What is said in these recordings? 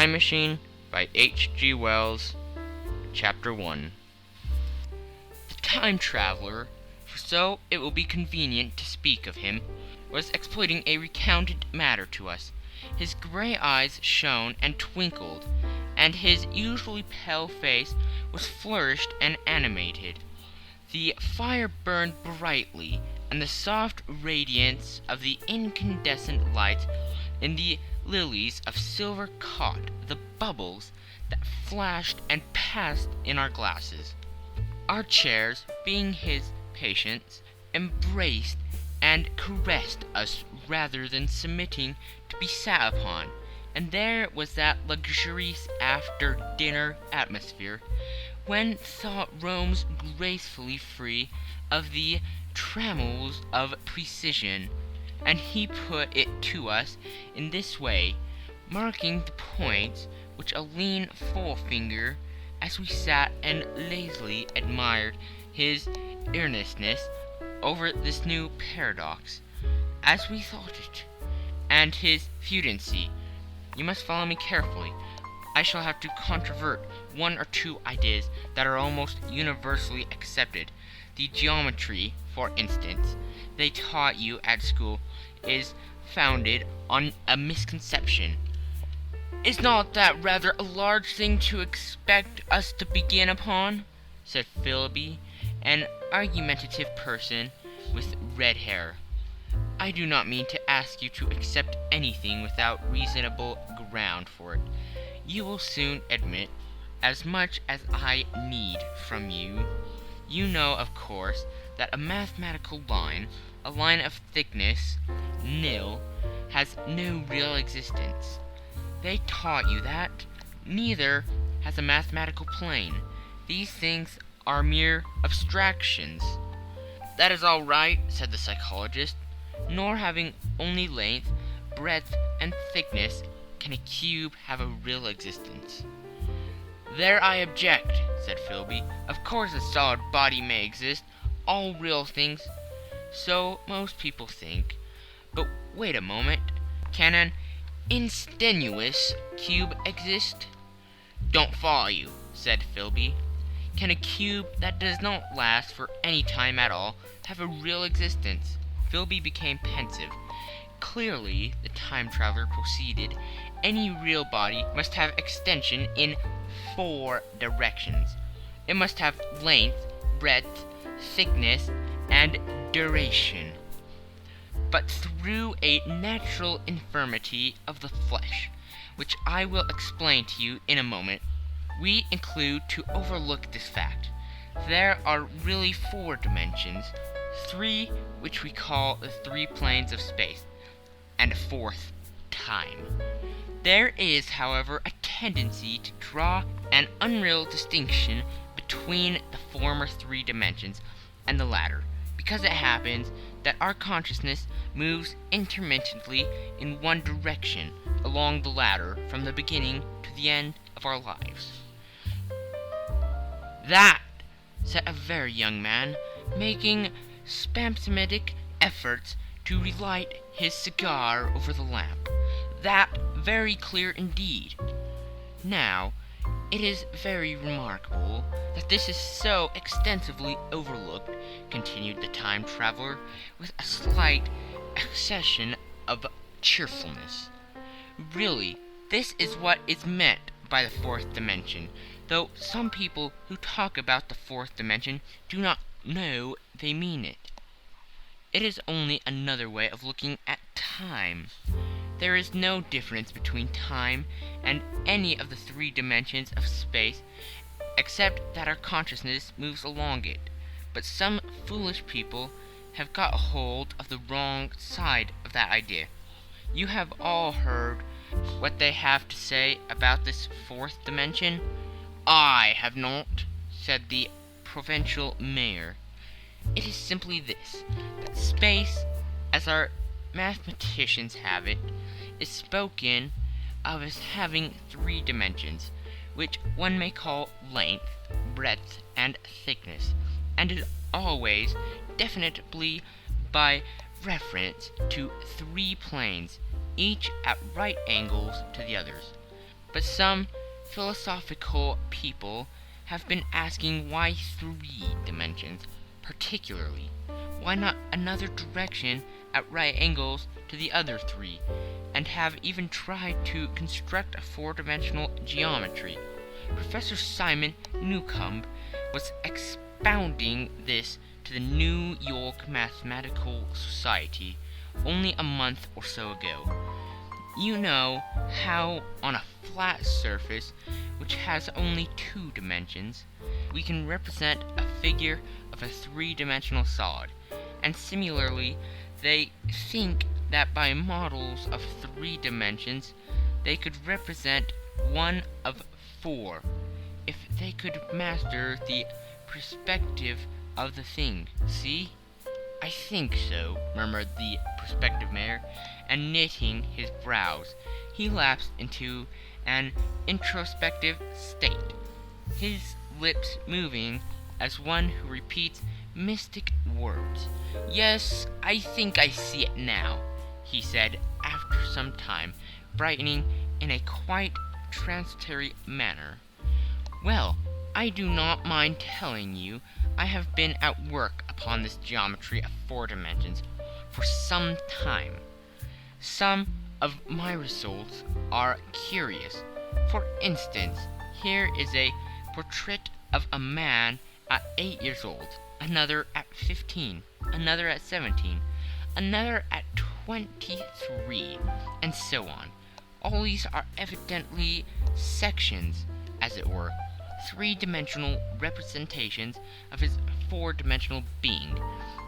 Time Machine by H.G. Wells, Chapter 1. The time traveler, for so it will be convenient to speak of him, was explaining a recounted matter to us. His gray eyes shone and twinkled, and his usually pale face was flourished and animated. The fire burned brightly, and the soft radiance of the incandescent light in the lilies of silver caught the bubbles that flashed and passed in our glasses. Our chairs, being his patients, embraced and caressed us rather than submitting to be sat upon, and there was that luxurious after-dinner atmosphere when thought roams gracefully free of the trammels of precision, and he put it to us in this way, marking the points with a lean forefinger as we sat and lazily admired his earnestness over this new paradox, as we thought it, and his fudency. You must follow me carefully. I shall have to controvert one or two ideas that are almost universally accepted. The geometry, for instance, they taught you at school is founded on a misconception. "Is not that rather a large thing to expect us to begin upon?" said Philby, an argumentative person with red hair. "I do not mean to ask you to accept anything without reasonable ground for it. You will soon admit as much as I need from you. You know, of course, that a mathematical line, a line of thickness nil, has no real existence. They taught you that. Neither has a mathematical plane. These things are mere abstractions." "That is all right," said the psychologist. "Nor having only length, breadth, and thickness can a cube have a real existence." "There I object," said Philby. "Of course a solid body may exist, all real things. So most people think. But wait a moment. Can an instantaneous cube exist?" "Don't follow you," said Philby. "Can a cube that does not last for any time at all have a real existence?" Philby became pensive. Clearly, the time traveler proceeded, any real body must have extension in 4 directions. It must have length, breadth, thickness, and duration. But through a natural infirmity of the flesh, which I will explain to you in a moment, we conclude to overlook this fact. There are really 4 dimensions, 3 which we call the 3 planes of space, and a 4th, time. There is, however, a tendency to draw an unreal distinction between the former 3 dimensions and the latter, because it happens that our consciousness moves intermittently in one direction along the latter from the beginning to the end of our lives. "That," said a very young man, making spasmodic efforts to relight his cigar over the lamp, "that very clear indeed. Now, it is very remarkable that this is so extensively overlooked," continued the time traveler, with a slight accession of cheerfulness. "Really, this is what is meant by the 4th dimension, though some people who talk about the 4th dimension do not know they mean it. It is only another way of looking at time. There is no difference between time and any of the 3 dimensions of space, except that our consciousness moves along it. But some foolish people have got hold of the wrong side of that idea. You have all heard what they have to say about this 4th dimension?" "I have not," said the provincial mayor. "It is simply this, that space, as our mathematicians have it, is spoken of as having 3 dimensions, which one may call length, breadth, and thickness, and is always definitely by reference to 3 planes, each at right angles to the others. But some philosophical people have been asking why 3 dimensions, particularly. Why not another direction at right angles to the other 3, and have even tried to construct a 4-dimensional geometry. Professor Simon Newcomb was expounding this to the New York Mathematical Society only a month or so ago. You know how on a flat surface, which has only 2 dimensions, we can represent a figure of a 3-dimensional solid, and similarly, they think that by models of 3 dimensions, they could represent one of 4, if they could master the perspective of the thing. See? I think so, murmured the prospective mayor, and knitting his brows, he lapsed into an introspective state, his lips moving as one who repeats mystic words. Yes, I think I see it now, he said after some time, brightening in a quite transitory manner. Well, I do not mind telling you I have been at work upon this geometry of 4 dimensions for some time. Some of my results are curious. For instance, here is a portrait of a man at 8 years old, another at 15, another at 17, another at 23, and so on. All these are evidently sections, as it were, 3-dimensional representations of his 4-dimensional being,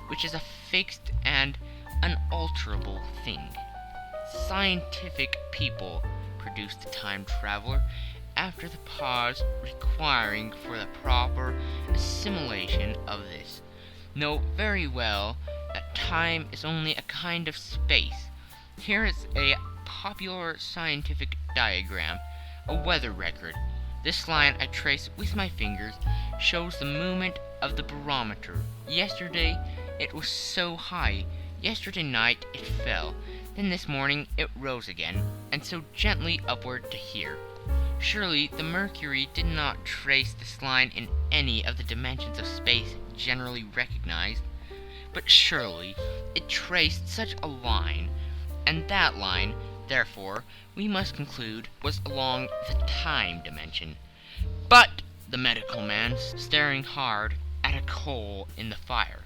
which is a fixed and unalterable thing. Scientific people produce the time traveler after the pause requiring for the proper assimilation of this, know very well that time is only a kind of space. Here is a popular scientific diagram, a weather record. This line I trace with my fingers shows the movement of the barometer. Yesterday it was so high. Yesterday night it fell. Then this morning it rose again, and so gently upward to here. Surely the mercury did not trace this line in any of the dimensions of space generally recognized, but surely it traced such a line, and that line, therefore, we must conclude, was along the time dimension. But, the medical man, staring hard at a coal in the fire,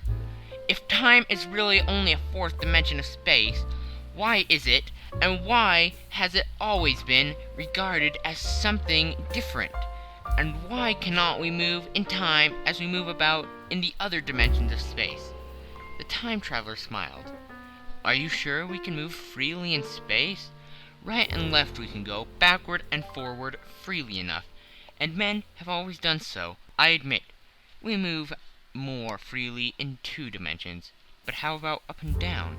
if time is really only a 4th dimension of space, why is it, and why has it always been, regarded as something different? And why cannot we move in time as we move about in the other dimensions of space? The time traveler smiled. Are you sure we can move freely in space? Right and left we can go, backward and forward, freely enough, and men have always done so, I admit. We move more freely in 2 dimensions, but how about up and down?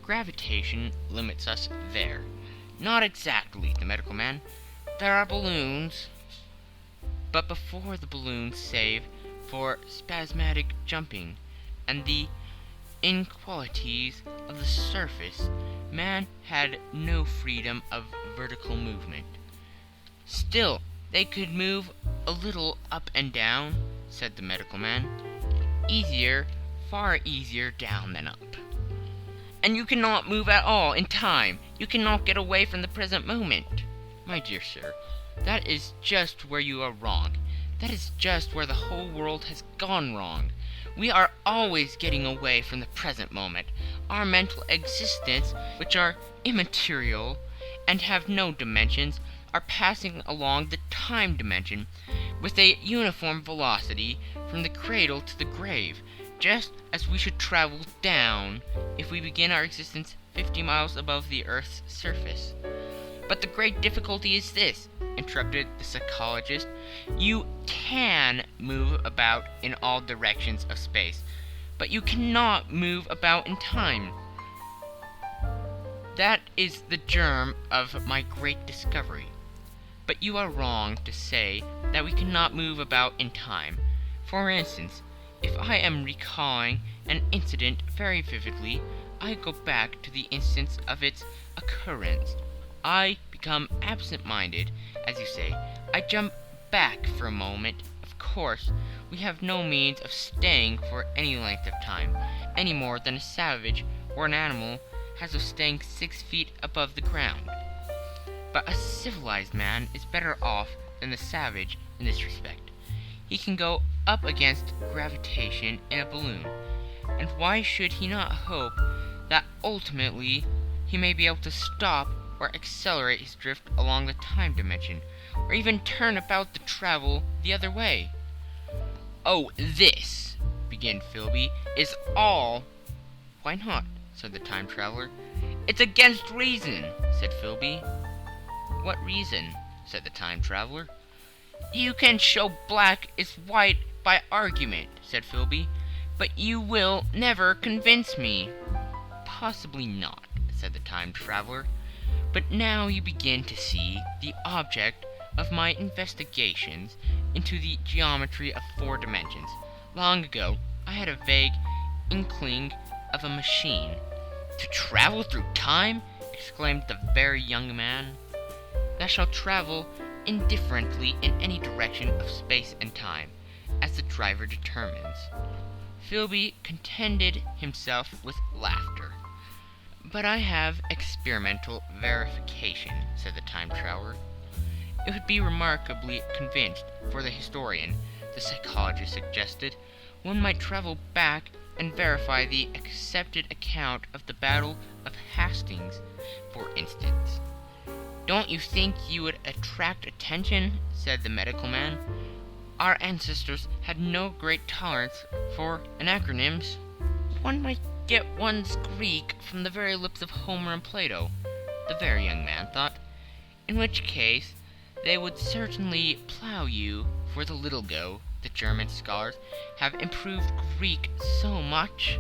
Gravitation limits us there. Not exactly, the medical man. There are balloons, but before the balloons save for spasmodic jumping and the inequalities of the surface, man had no freedom of vertical movement. Still, they could move a little up and down, said the medical man. Easier, far easier down than up. And you cannot move at all in time. You cannot get away from the present moment. My dear sir, that is just where you are wrong. That is just where the whole world has gone wrong. We are always getting away from the present moment. Our mental existence, which are immaterial and have no dimensions, are passing along the time dimension with a uniform velocity from the cradle to the grave, just as we should travel down if we begin our existence 50 miles above the Earth's surface. But the great difficulty is this, interrupted the psychologist. You can move about in all directions of space, but you cannot move about in time. That is the germ of my great discovery. But you are wrong to say that we cannot move about in time. For instance, if I am recalling an incident very vividly, I go back to the instance of its occurrence. I become absent-minded, as you say. I jump back for a moment. Of course, we have no means of staying for any length of time, any more than a savage or an animal has of staying 6 feet above the ground. But a civilized man is better off than the savage in this respect. He can go up against gravitation in a balloon, and why should he not hope that ultimately he may be able to stop or accelerate his drift along the time dimension, or even turn about to travel the other way? "Oh, this," began Philby, "is all—" "Why not?" said the time traveler. "It's against reason," said Philby. "What reason?" said the time traveler. "You can show black is white by argument," said Philby, "but you will never convince me." "Possibly not," said the time traveler, "but now you begin to see the object of my investigations into the geometry of 4 dimensions. Long ago I had a vague inkling of a machine." "To travel through time?" exclaimed the very young man. "That shall travel indifferently in any direction of space and time, as the driver determines." Philby contented himself with laughter. "But I have experimental verification," said the time traveler. "It would be remarkably convinced for the historian," the psychologist suggested. "One might travel back and verify the accepted account of the Battle of Hastings, for instance." "Don't you think you would attract attention?" said the medical man. "Our ancestors had no great tolerance for anacronyms. One might get one's Greek from the very lips of Homer and Plato," the very young man thought, "in which case they would certainly plough you for the little go. The German scholars have improved Greek so much."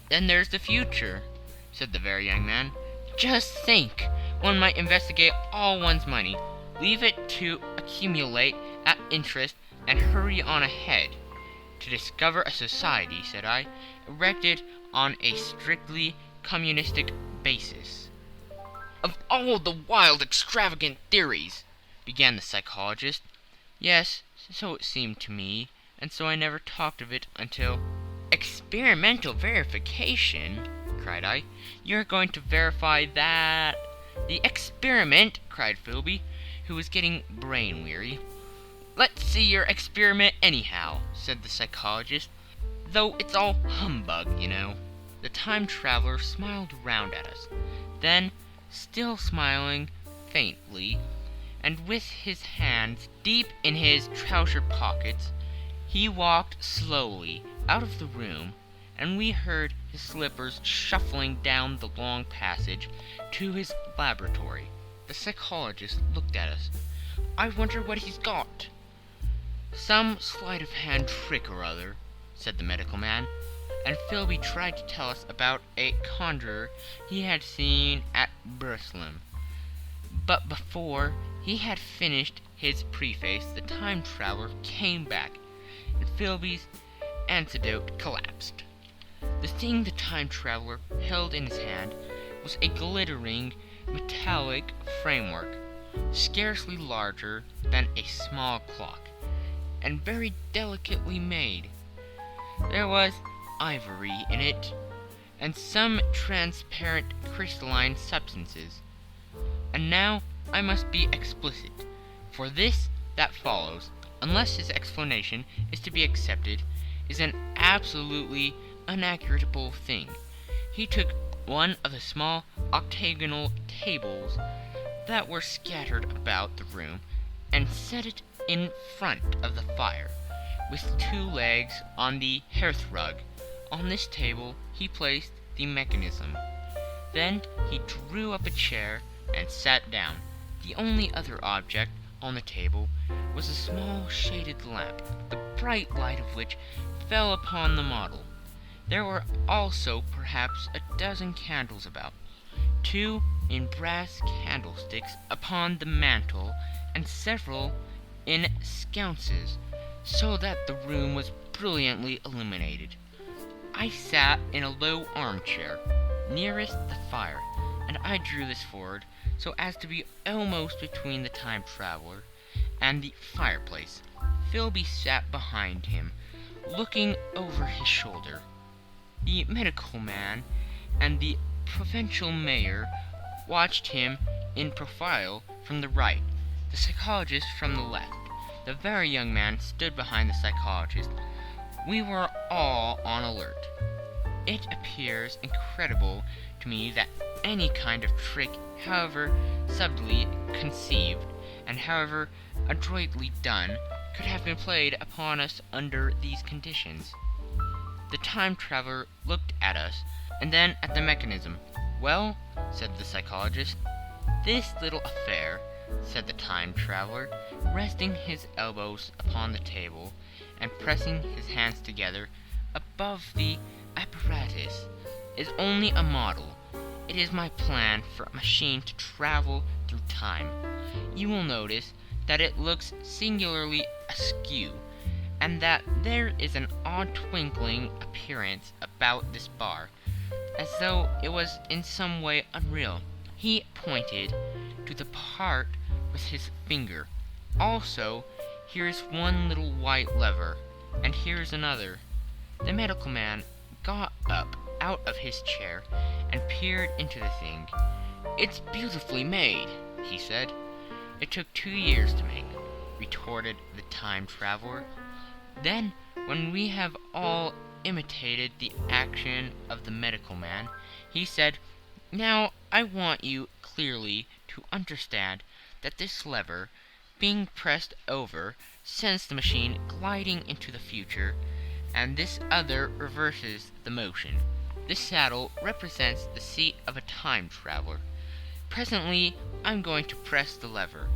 "Then there's the future," said the very young man. "Just think! One might investigate all one's money, leave it to accumulate at interest, and hurry on ahead." "To discover a society," said I, "erected on a strictly communistic basis." "Of all the wild, extravagant theories—" began the psychologist. "Yes, so it seemed to me, and so I never talked of it until—" "Experimental verification!" cried I. "You're going to verify that—" "The experiment!" cried Philby, who was getting brain-weary. "Let's see your experiment anyhow," said the psychologist, "though it's all humbug, you know." The time traveler smiled round at us. Then, still smiling faintly, and with his hands deep in his trouser pockets, he walked slowly out of the room, and we heard his slippers shuffling down the long passage to his laboratory. The psychologist looked at us. "I wonder what he's got." "Some sleight-of-hand trick or other," said the medical man, and Philby tried to tell us about a conjurer he had seen at Burslem. But before he had finished his preface, the time traveler came back, and Philby's antidote collapsed. The thing the time traveler held in his hand was a glittering metallic framework, scarcely larger than a small clock, and very delicately made. There was ivory in it, and some transparent crystalline substances. And now I must be explicit, for this that follows, unless his explanation is to be accepted, is an absolutely unaccuratable thing. He took one of the small octagonal tables that were scattered about the room and set it in front of the fire, with 2 legs on the hearthrug. On this table he placed the mechanism. Then he drew up a chair and sat down. The only other object on the table was a small shaded lamp, the bright light of which fell upon the model. There were also perhaps a dozen candles about, 2 in brass candlesticks upon the mantel, and several in sconces, so that the room was brilliantly illuminated. I sat in a low armchair, nearest the fire, and I drew this forward so as to be almost between the time traveler and the fireplace. Philby sat behind him, looking over his shoulder. The medical man and the provincial mayor watched him in profile from the right, the psychologist from the left. The very young man stood behind the psychologist. We were all on alert. It appears incredible to me that any kind of trick, however subtly conceived and however adroitly done, could have been played upon us under these conditions. The time traveler looked at us, and then at the mechanism. "Well," said the psychologist. "This little affair," said the time traveler, resting his elbows upon the table and pressing his hands together above the apparatus, "is only a model. It is my plan for a machine to travel through time. You will notice that it looks singularly askew, and that there is an odd twinkling appearance about this bar, as though it was in some way unreal." He pointed to the part with his finger. "Also, here's one little white lever, and here's another." The medical man got up out of his chair and peered into the thing. "It's beautifully made," he said. "It took 2 years to make," retorted the time traveler. Then, when we have all imitated the action of the medical man, he said, "Now I want you clearly to understand that this lever, being pressed over, sends the machine gliding into the future, and this other reverses the motion. This saddle represents the seat of a time traveler. Presently I'm going to press the lever,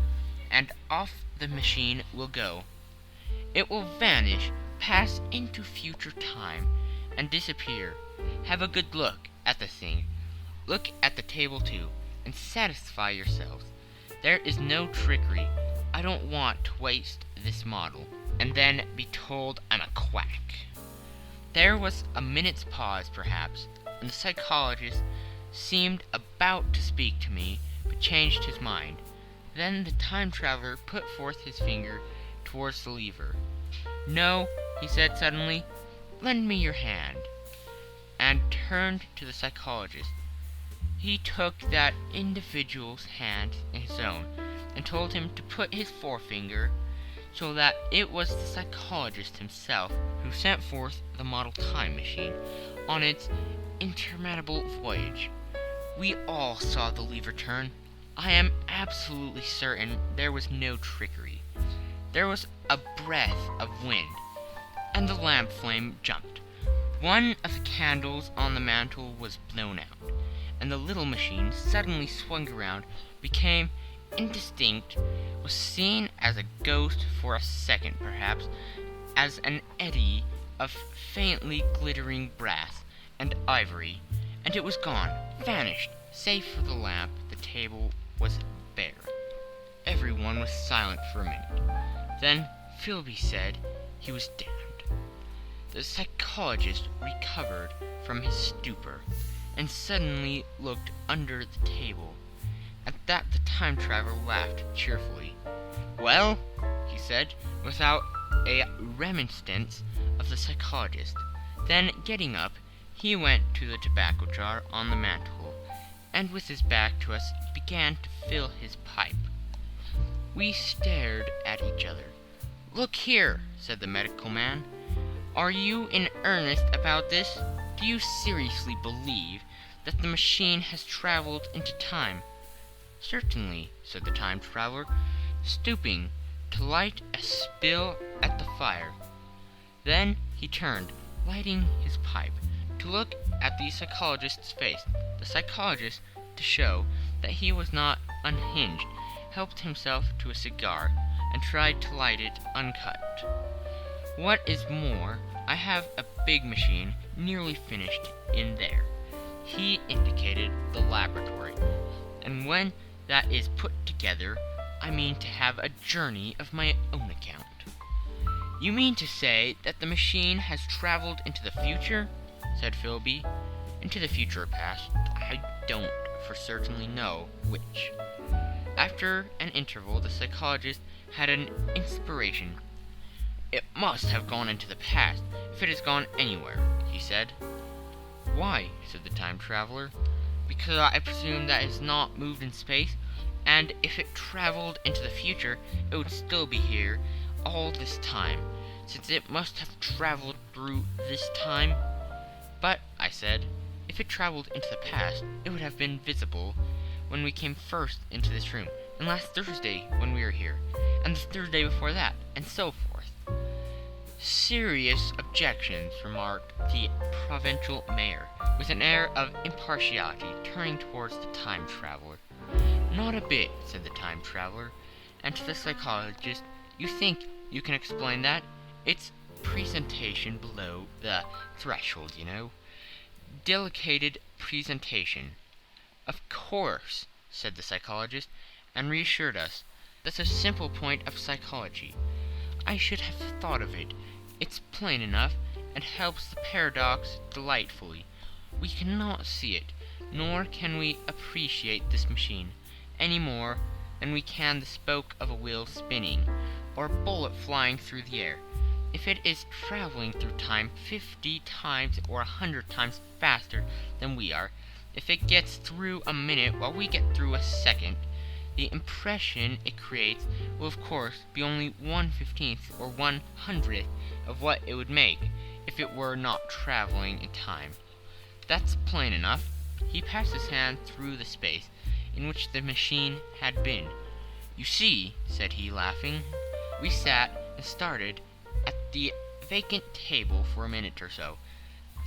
and off the machine will go. It will vanish, pass into future time, and disappear. Have a good look at the thing. Look at the table too, and satisfy yourselves. There is no trickery. I don't want to waste this model, and then be told I'm a quack." There was a minute's pause, perhaps, and the psychologist seemed about to speak to me, but changed his mind. Then the time traveler put forth his finger towards the lever. "No," he said suddenly, "lend me your hand," and turned to the psychologist. He took that individual's hand in his own, and told him to put his forefinger, so that it was the psychologist himself who sent forth the model time machine on its interminable voyage. We all saw the lever turn. I am absolutely certain there was no trickery. There was a breath of wind, and the lamp flame jumped. One of the candles on the mantel was blown out, and the little machine suddenly swung around, became indistinct, was seen as a ghost for a second, perhaps, as an eddy of faintly glittering brass and ivory, and it was gone, vanished. Save for the lamp, the table was bare. Everyone was silent for a minute. Then Philby said he was damned. The psychologist recovered from his stupor, and suddenly looked under the table. At that the time traveler laughed cheerfully. "Well," he said, without a remonstrance of the psychologist. Then, getting up, he went to the tobacco jar on the mantel, and with his back to us began to fill his pipe. We stared at each other. "Look here," said the medical man. "Are you in earnest about this? Do you seriously believe that the machine has traveled into time?" "Certainly," said the time traveler, stooping to light a spill at the fire. Then he turned, lighting his pipe, to look at the psychologist's face. The psychologist, to show that he was not unhinged, helped himself to a cigar, and tried to light it uncut. "What is more, I have a big machine nearly finished in there." He indicated the laboratory. "And when that is put together, I mean to have a journey of my own account." "You mean to say that the machine has traveled into the future?" said Philby. "Into the future or past, I don't for certainly know which. After an interval, the psychologist had an inspiration. "It must have gone into the past, if it has gone anywhere," he said. "Why?" said the time traveler. "Because I presume that it has not moved in space, and if it traveled into the future, it would still be here all this time, since it must have traveled through this time." "But," I said, "if it traveled into the past, it would have been visible when we came first into this room, and last Thursday when we were here, and the Thursday before that, and so forth." "Serious objections," remarked the provincial mayor, with an air of impartiality, turning towards the time traveler. "Not a bit," said the time traveler, and to the psychologist, "You think you can explain that? It's presentation below the threshold, you know. Delicated presentation." "Of course," said the psychologist, and reassured us. "That's a simple point of psychology. I should have thought of it. It's plain enough, and helps the paradox delightfully. We cannot see it, nor can we appreciate this machine, any more than we can the spoke of a wheel spinning, or a bullet flying through the air. If it is traveling through time 50 times or 100 times faster than we are, if it gets through a minute while we get through a second, the impression it creates will of course be only 1/15th or 1/100th of what it would make if it were not traveling in time. That's plain enough." He passed his hand through the space in which the machine had been. "You see," said he, laughing. We sat and started at the vacant table for a minute or so.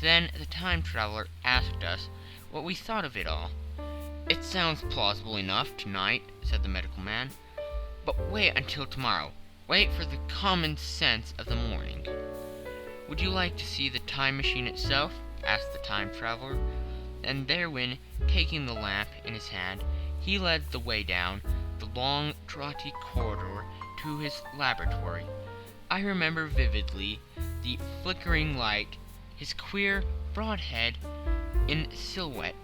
Then the time traveler asked us what we thought of it all. "It sounds plausible enough tonight," said the medical man. "But wait until tomorrow. Wait for the common sense of the morning." "Would you like to see the time machine itself?" asked the time traveler. And therewith, taking the lamp in his hand, he led the way down the long, draughty corridor to his laboratory. I remember vividly the flickering light, his queer, broad head in silhouette,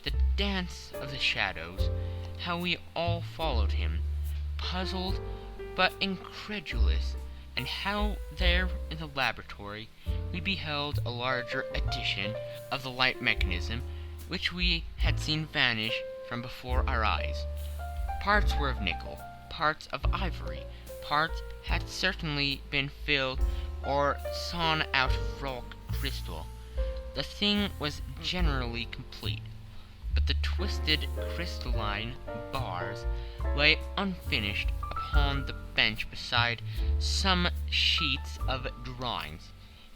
the dance of the shadows, how we all followed him, puzzled but incredulous, and how there in the laboratory we beheld a larger edition of the light mechanism which we had seen vanish from before our eyes. Parts were of nickel, parts of ivory, parts had certainly been filled or sawn out of rock crystal. The thing was generally complete, but the twisted crystalline bars lay unfinished upon the bench beside some sheets of drawings,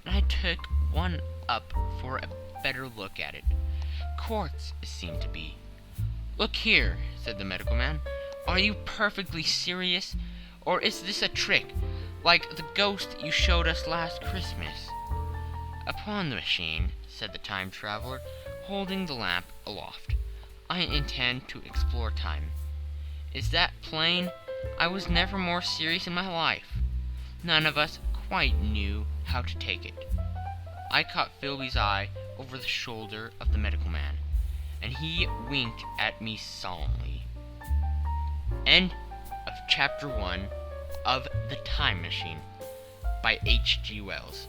and I took one up for a better look at it. Quartz it seemed to be. "Look here," said the medical man. "Are you perfectly serious, or is this a trick, like the ghost you showed us last Christmas?" "Upon the machine," said the time traveler, holding the lamp aloft, "I intend to explore time. Is that plain? I was never more serious in my life." None of us quite knew how to take it. I caught Philby's eye over the shoulder of the medical man, and he winked at me solemnly. End of Chapter 1 of The Time Machine by H.G. Wells.